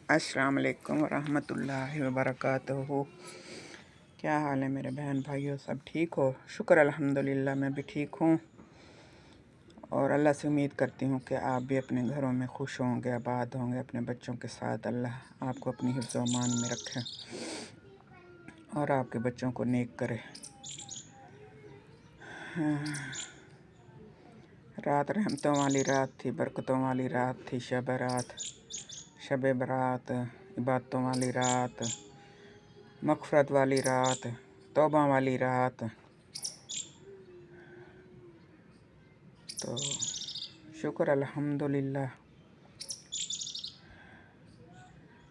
अस्सलाम वालेकुम वरहमतुल्लाहि वबरकातुहू। क्या हाल है मेरे बहन भाइयों, सब ठीक हो? शुक्र अल्हम्दुलिल्लाह, मैं भी ठीक हूँ और अल्लाह से उम्मीद करती हूँ कि आप भी अपने घरों में खुश होंगे, आबाद होंगे अपने बच्चों के साथ। अल्लाह आपको अपनी हिफ्ज़ व अमान में रखे और आपके बच्चों को नेक करे। रात रहमतों वाली रात थी, बरकतों वाली रात थी, शब बरात, इबादतों वाली रात, मग़फ़िरत वाली रात, तौबा वाली रात। तो शुक्र अल्हम्दुलिल्लाह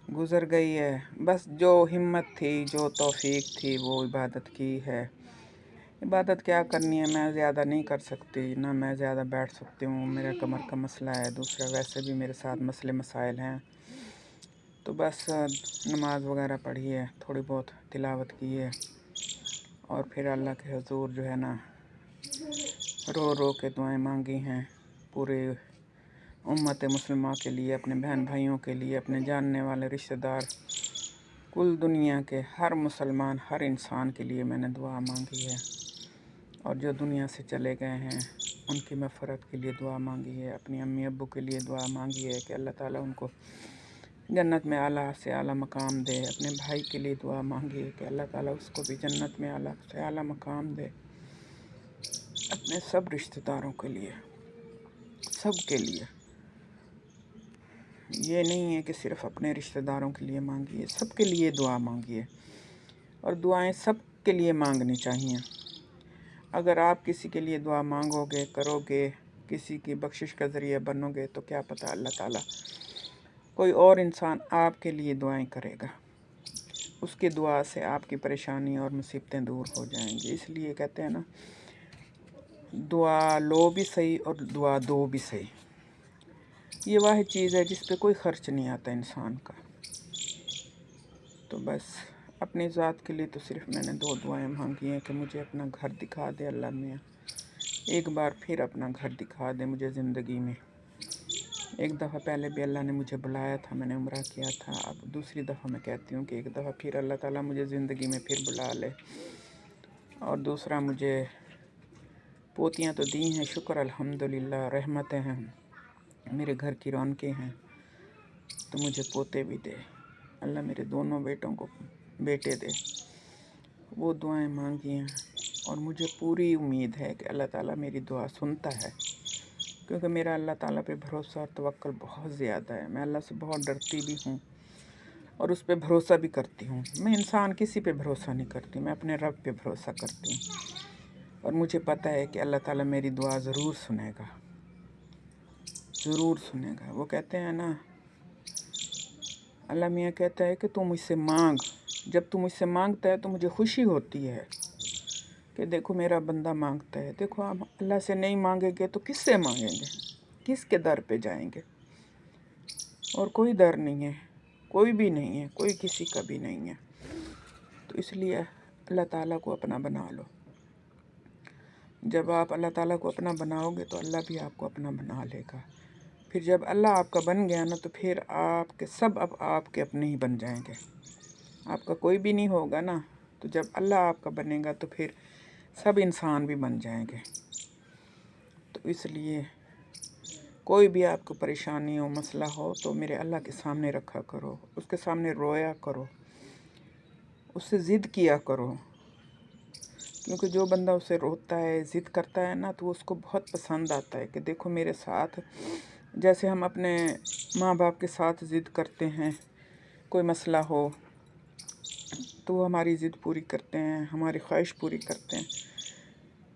गुज़र गई है। बस जो हिम्मत थी, जो तौफ़ीक थी, वो इबादत की है। इबादत क्या करनी है, मैं ज़्यादा नहीं कर सकती, ना मैं ज़्यादा बैठ सकती हूँ, मेरा कमर का मसला है। दूसरा वैसे भी मेरे साथ मसले मसाइल हैं। तो बस नमाज वगैरह पढ़ी है, थोड़ी बहुत तिलावत की है और फिर अल्लाह के हुज़ूर जो है ना रो रो के दुआएं मांगी हैं पूरे उम्मत मुस्लिमा के लिए, अपने बहन भाइयों के लिए, अपने जानने वाले रिश्तेदार, कुल दुनिया के हर मुसलमान, हर इंसान के लिए मैंने दुआ मांगी है। और जो दुनिया से चले गए हैं उनकी मग़फ़िरत के लिए दुआ मांगी है। अपनी अम्मी अब्बू के लिए दुआ मांगी है कि अल्लाह ताला उनको जन्नत में आला से आला मकाम दे। अपने भाई के लिए दुआ मांगी है कि अल्लाह ताला उसको भी जन्नत में आला से आला मकाम दे। अपने सब रिश्तेदारों के लिए, सब के लिए, ये नहीं है कि सिर्फ़ अपने रिश्तेदारों के लिए मांगिए, सब के लिए दुआ मांगिए। और दुआएं सब के लिए मांगनी चाहिए। अगर आप किसी के लिए दुआ मांगोगे, करोगे, किसी की बख्शिश का ज़रिया बनोगे, तो क्या पता अल्लाह ताला कोई और इंसान आपके लिए दुआएं करेगा। उसकी दुआ से आपकी परेशानी और मुसीबतें दूर हो जाएंगी। इसलिए कहते हैं ना, दुआ लो भी सही और दुआ दो भी सही। ये वाहिद चीज़ है जिस पे कोई ख़र्च नहीं आता इंसान का। तो बस अपनी ज़ात के लिए तो सिर्फ़ मैंने 2 दुआएं मांगी हैं कि मुझे अपना घर दिखा दे अल्लाह मियाँ, एक बार फिर अपना घर दिखा दे मुझे ज़िंदगी में। एक दफ़ा पहले भी अल्लाह ने मुझे बुलाया था, मैंने उम्रा किया था। अब दूसरी दफ़ा मैं कहती हूँ कि एक दफ़ा फिर अल्लाह ताला मुझे ज़िंदगी में फिर बुला ले। और दूसरा, मुझे पोतियाँ तो दी हैं, शुक्र अल्हम्दुलिल्लाह, रहमतें हैं, मेरे घर की रौनकें हैं। तो मुझे पोते भी दे अल्लाह, मेरे दोनों बेटों को बेटे दे। वो दुआएं मांगी हैं और मुझे पूरी उम्मीद है कि अल्लाह ताला मेरी दुआ सुनता है, क्योंकि मेरा अल्लाह ताला पे भरोसा और तवक्कुल बहुत ज़्यादा है। मैं अल्लाह से बहुत डरती भी हूँ और उस पर भरोसा भी करती हूँ। मैं इंसान किसी पे भरोसा नहीं करती, मैं अपने रब पे भरोसा करती हूँ। और मुझे पता है कि अल्लाह ताला मेरी दुआ ज़रूर सुनेगा, ज़रूर सुनेगा। वो कहते हैं ना, अल्लाह मियाँ कहता है कि तू मुझसे मांग। जब तू मुझसे मांगता है तो मुझे खुशी होती है कि देखो मेरा बंदा मांगता है। देखो, हम अल्लाह से नहीं मांगेंगे तो किससे मांगेंगे, किसके दर पे जाएंगे? और कोई दर नहीं है, कोई भी नहीं है, कोई किसी का भी नहीं है। तो इसलिए अल्लाह ताला को अपना बना लो। जब आप अल्लाह ताला को अपना बनाओगे तो अल्लाह भी आपको अपना बना लेगा। फिर जब अल्लाह आपका बन गया ना, तो फिर आपके सब अब आपके अपने ही बन जाएंगे, आपका कोई भी नहीं होगा ना। तो जब अल्लाह आपका बनेगा तो फिर सब इंसान भी बन जाएंगे। तो इसलिए कोई भी आपको परेशानी हो, मसला हो, तो मेरे अल्लाह के सामने रखा करो, उसके सामने रोया करो, उससे ज़िद किया करो। क्योंकि जो बंदा उससे रोता है, ज़िद करता है ना, तो उसको बहुत पसंद आता है कि देखो मेरे साथ, जैसे हम अपने माँ बाप के साथ ज़िद करते हैं, कोई मसला हो तो वो हमारी ज़िद पूरी करते हैं, हमारी ख्वाहिश पूरी करते हैं।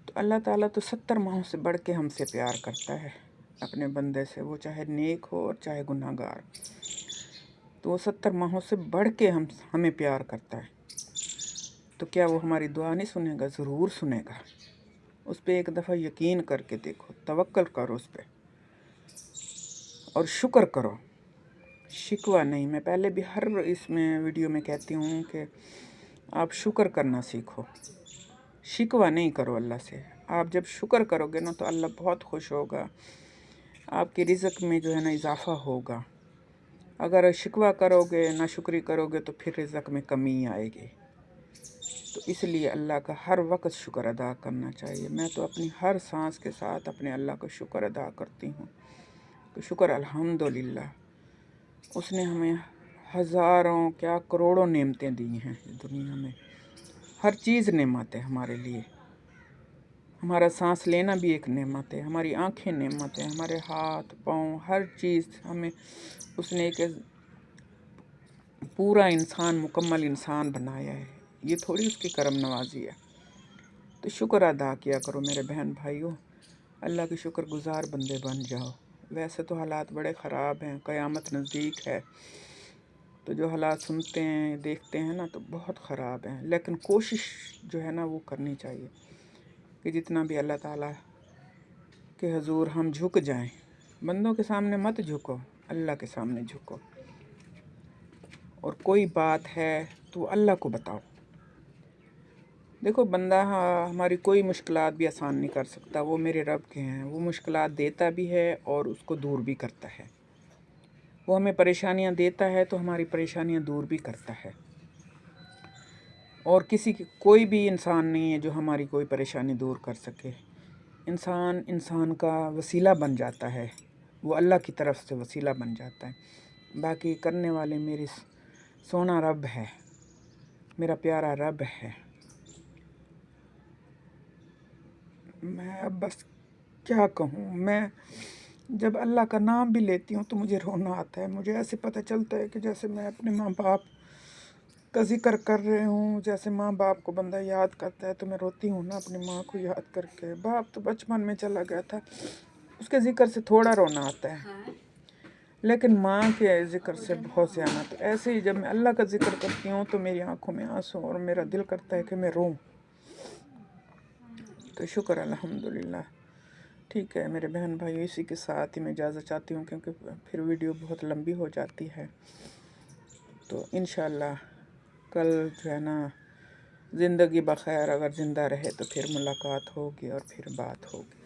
तो अल्लाह ताला तो 70 माहों से बढ़ के हमसे प्यार करता है अपने बंदे से, वो चाहे नेक हो और चाहे गुनाहगार। तो वो 70 माहों से बढ़ के हमें प्यार करता है। तो क्या वो हमारी दुआ नहीं सुनेगा? ज़रूर सुनेगा। उस पर एक दफ़ा यकीन करके देखो, तवक्कल करो उस पर और शुक्र करो, शिकवा नहीं। मैं पहले भी हर इसमें वीडियो में कहती हूँ कि आप शुक्र करना सीखो, शिकवा नहीं करो अल्लाह से। आप जब शुक्र करोगे ना, तो अल्लाह बहुत खुश होगा, आपके रिज़्क़ में जो है ना इजाफ़ा होगा। अगर शिकवा करोगे, नाशुक्री करोगे तो फिर रिज़्क़ में कमी आएगी। तो इसलिए अल्लाह का हर वक्त शुक्र अदा करना चाहिए। मैं तो अपनी हर सांस के साथ अपने अल्लाह का शुक्र अदा करती हूँ। तो शुक्र अल्हम्दुलिल्लाह, उसने हमें हज़ारों क्या करोड़ों नेमतें दी हैं इस दुनिया में। हर चीज़ नेमत है हमारे लिए। हमारा सांस लेना भी एक नेमत है, हमारी आँखें नेमत है, हमारे हाथ पाँव हर चीज़ हमें उसने एक पूरा इंसान, मुकम्मल इंसान बनाया है। ये थोड़ी उसकी करम नवाजी है। तो शुक्र अदा किया करो मेरे बहन भाइयों, अल्लाह के शुक्र गुज़ार बंदे बन जाओ। वैसे तो हालात बड़े ख़राब हैं, क़यामत नज़दीक है, तो जो हालात सुनते हैं देखते हैं ना तो बहुत ख़राब हैं। लेकिन कोशिश जो है ना वो करनी चाहिए कि जितना भी अल्लाह ताला के हुज़ूर हम झुक जाएं। बंदों के सामने मत झुको, अल्लाह के सामने झुको। और कोई बात है तो अल्लाह को बताओ। देखो बंदा हमारी कोई मुश्किलात भी आसान नहीं कर सकता, वो मेरे रब के हैं। वो मुश्किलात देता भी है और उसको दूर भी करता है। वो हमें परेशानियां देता है तो हमारी परेशानियां दूर भी करता है। और कोई भी इंसान नहीं है जो हमारी कोई परेशानी दूर कर सके। इंसान का वसीला बन जाता है, वो अल्लाह की तरफ से वसीला बन जाता है। बाकी करने वाले मेरी सोना रब है, मेरा प्यारा रब है। मैं अब बस क्या कहूँ। मैं जब अल्लाह का नाम भी लेती हूँ तो मुझे रोना आता है। मुझे ऐसे पता चलता है कि जैसे मैं अपने माँ बाप का ज़िक्र कर रही हूँ। जैसे माँ बाप को बंदा याद करता है तो मैं रोती हूँ ना अपनी माँ को याद करके। बाप तो बचपन में चला गया था, उसके ज़िक्र से थोड़ा रोना आता है, लेकिन माँ के ज़िक्र से बहुत ज़्यादा। तो ऐसे ही जब मैं अल्लाह का ज़िक्र करती हूँ तो मेरी आँखों में आंसू और मेरा दिल करता है कि मैं रोऊँ। तो शुक्र अल्हम्दुलिल्लाह। ठीक है मेरे बहन भाई, इसी के साथ ही मैं इजाज़त चाहती हूँ क्योंकि फिर वीडियो बहुत लंबी हो जाती है। तो इंशाअल्लाह कल जो है ना, ज़िंदगी बख़ैर अगर ज़िंदा रहे तो फिर मुलाकात होगी और फिर बात होगी।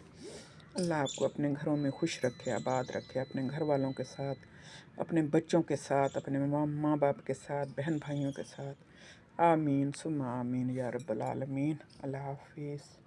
अल्लाह आपको अपने घरों में खुश रखे, आबाद रखे, अपने घर वालों के साथ, अपने बच्चों के साथ, अपने माँ बाप के साथ, बहन भाइयों के साथ। आमीन सुम्मा आमीन या रब्बल आलमीन। अल्लाह हाफ़िज़।